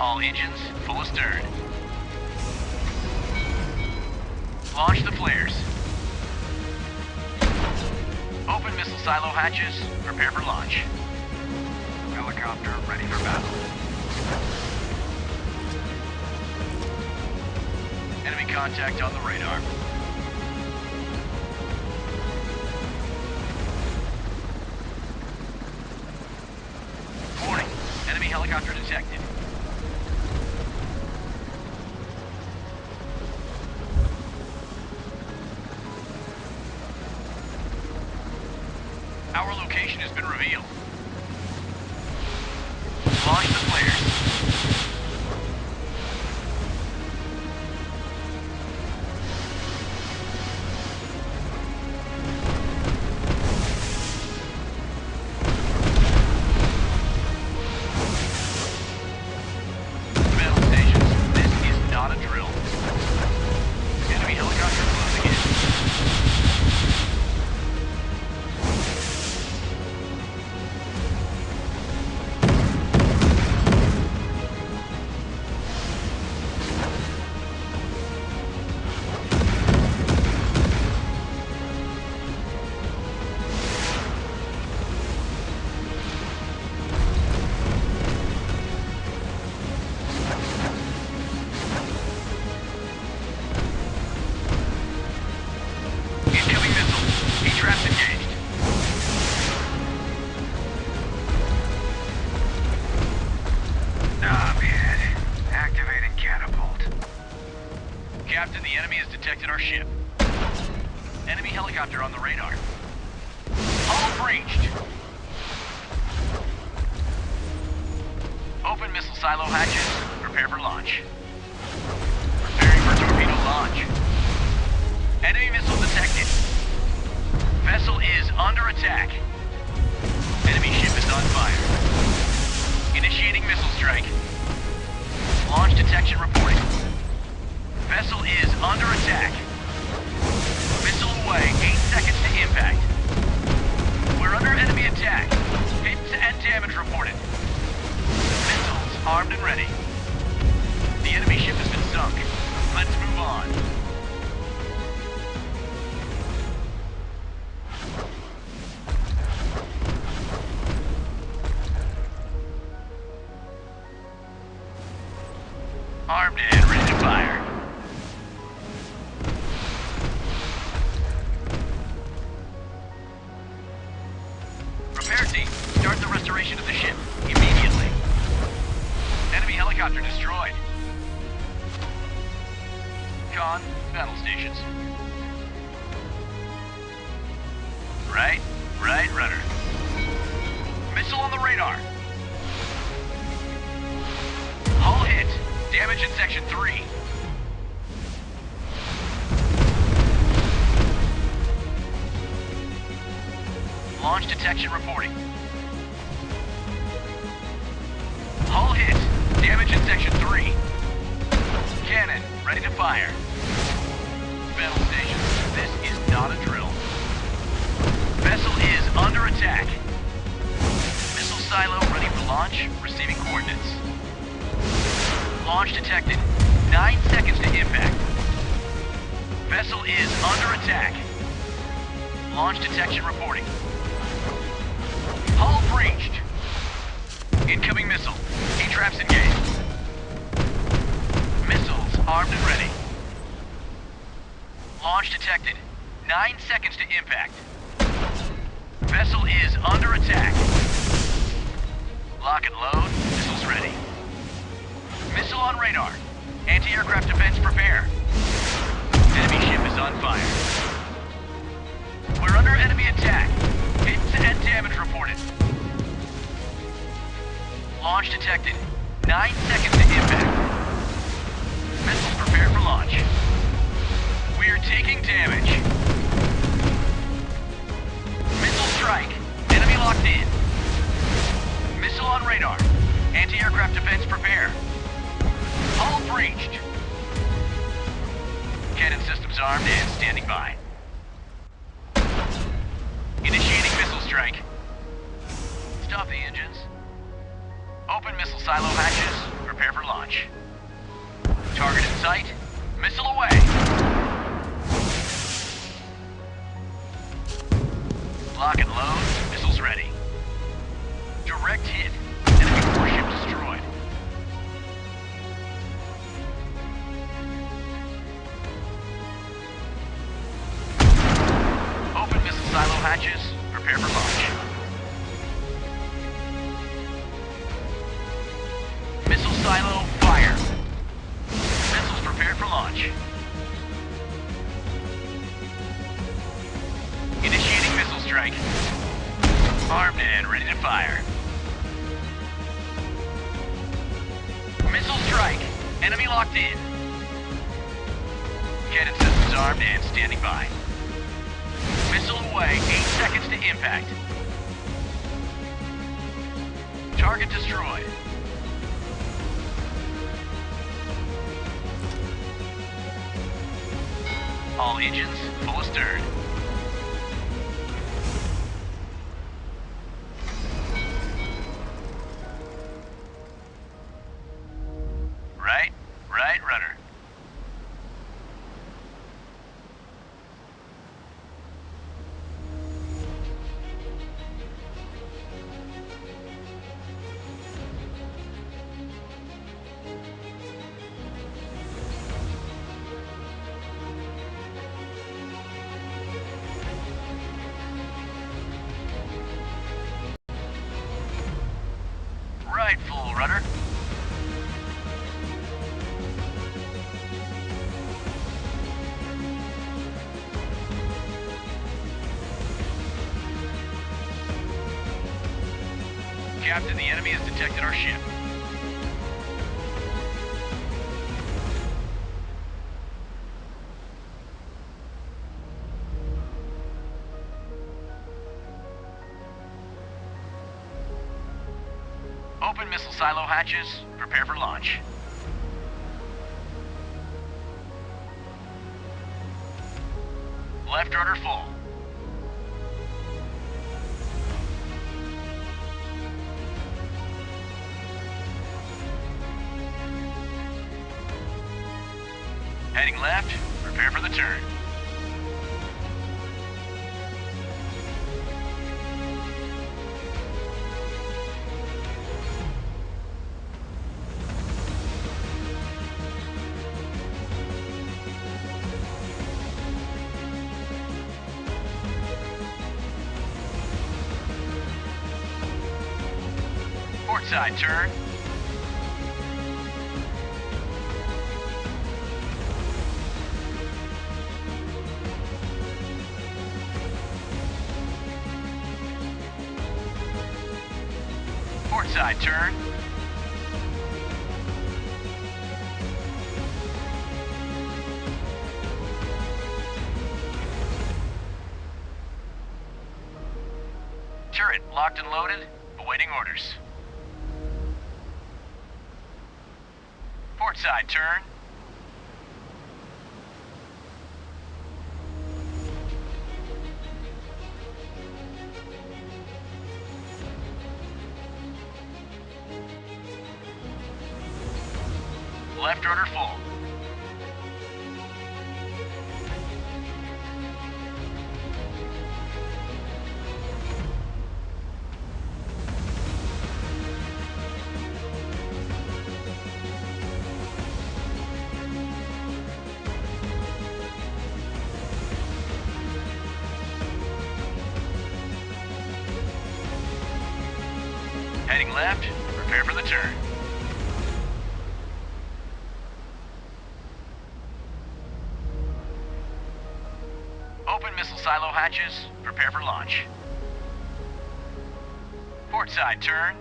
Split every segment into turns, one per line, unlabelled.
All engines full astern. Launch the flares. Open missile silo hatches. Prepare for launch. Helicopter ready for battle. Enemy contact on the radar. Warning. Enemy helicopter detected. Our location has been revealed. Launch the flares. Battle stations, this is not a drill. Enemy helicopter closing in. Incoming missile. Heat-traps engaged. Ah, man. Activating catapult. Captain, the enemy has detected our ship. Enemy helicopter on the radar. Hull breached. Open missile silo hatches. Prepare for launch. Preparing for torpedo launch. Enemy missile detected. Vessel is under attack. Enemy ship is on fire. Initiating missile strike. Launch detection reporting. Vessel is under attack. Missile away, 8 seconds to impact. We're under enemy attack. Hits and damage reported. Missiles armed and ready. The enemy ship has been sunk. Let's move on. Armed and ready to fire. Repair team, start the restoration of the ship immediately. Enemy helicopter destroyed. Con, battle stations. Right, rudder. Missile on the radar. Hull hit. Damage in section 3. Launch detection reporting. Hull hit. Damage in section 3. Cannon ready to fire. Battle station. This is not a drill. Vessel is under attack. Missile silo ready for launch. Receiving coordinates. Launch detected. 9 seconds to impact. Vessel is under attack. Launch detection reporting. Hull breached. Incoming missile. Heat-traps engaged. Missiles armed and ready. Launch detected. 9 seconds to impact. Vessel is under attack. Lock and load. Missiles ready. Missile on radar. Anti-aircraft defense prepare. Enemy ship is on fire. We're under enemy attack. Hits and damage reported. Launch detected. 9 seconds to impact. Missiles prepared for launch. We're taking damage. Missile strike. Enemy locked in. Missile on radar. Anti-aircraft defense prepare. Hull breached. Cannon systems armed and standing by. Initiating missile strike. Stop the engines. Open missile silo hatches. Prepare prepare for launch. Target in sight. Missile away. Lock and load. Missiles ready. Direct hit. Enemy warship destroyed. Open missile silo hatches. Prepare for launch. Missile silo, fire. Missiles prepared for launch. Initiating missile strike. Armed and ready to fire. Missile strike. Enemy locked in. Cannon systems armed and standing by. Missile away. 8 seconds to impact. Target destroyed. All engines full astern. Right rudder. Right full rudder. Captain, the enemy has detected our ship. Open missile silo hatches. Prepare for launch. Left rudder full. Heading left, prepare for the turn. Port side turn. Port side turn. Turret locked and loaded, awaiting orders. Port side turn. Left rudder full. Heading left, prepare for the turn. Open missile silo hatches, prepare for launch. Port side turn.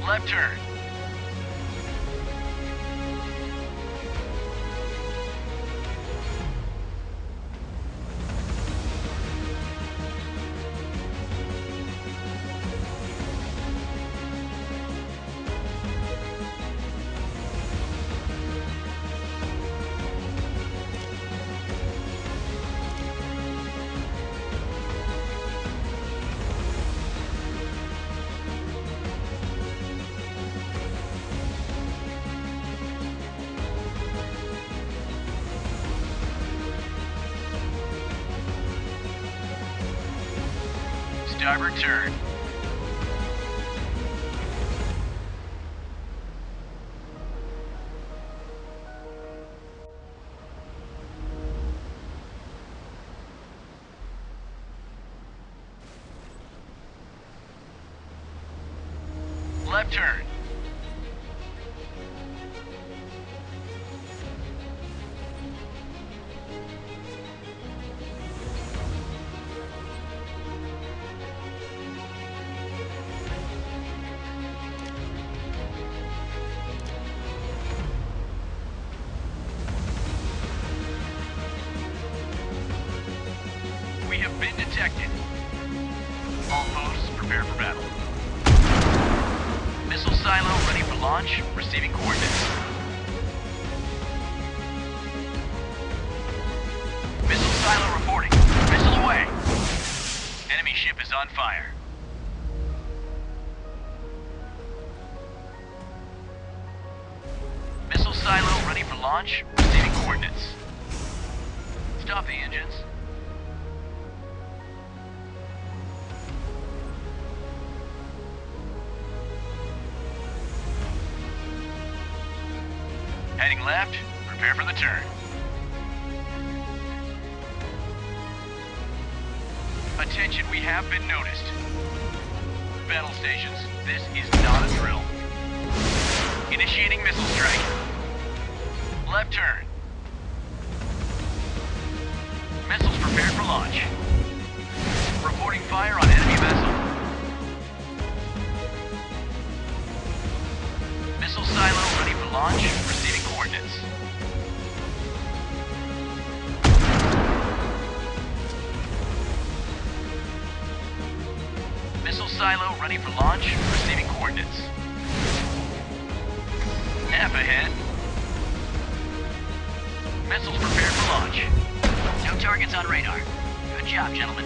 Left turn. Starboard turn. Left turn. We have been detected. All posts prepare for battle. Missile silo ready for launch, receiving coordinates. Missile silo reporting. Missile away. Enemy ship is on fire. Missile silo ready for launch, receiving coordinates. Stop the engines. Heading left, prepare for the turn. Attention, we have been noticed. Battle stations, this is not a drill. Initiating missile strike. Left turn. Missiles prepared for launch. Reporting fire on enemy vessel. Missile silo ready for launch, receiving coordinates. Missile silo ready for launch, receiving coordinates. Nav ahead. Missiles prepared for launch. No targets on radar. Good job, gentlemen.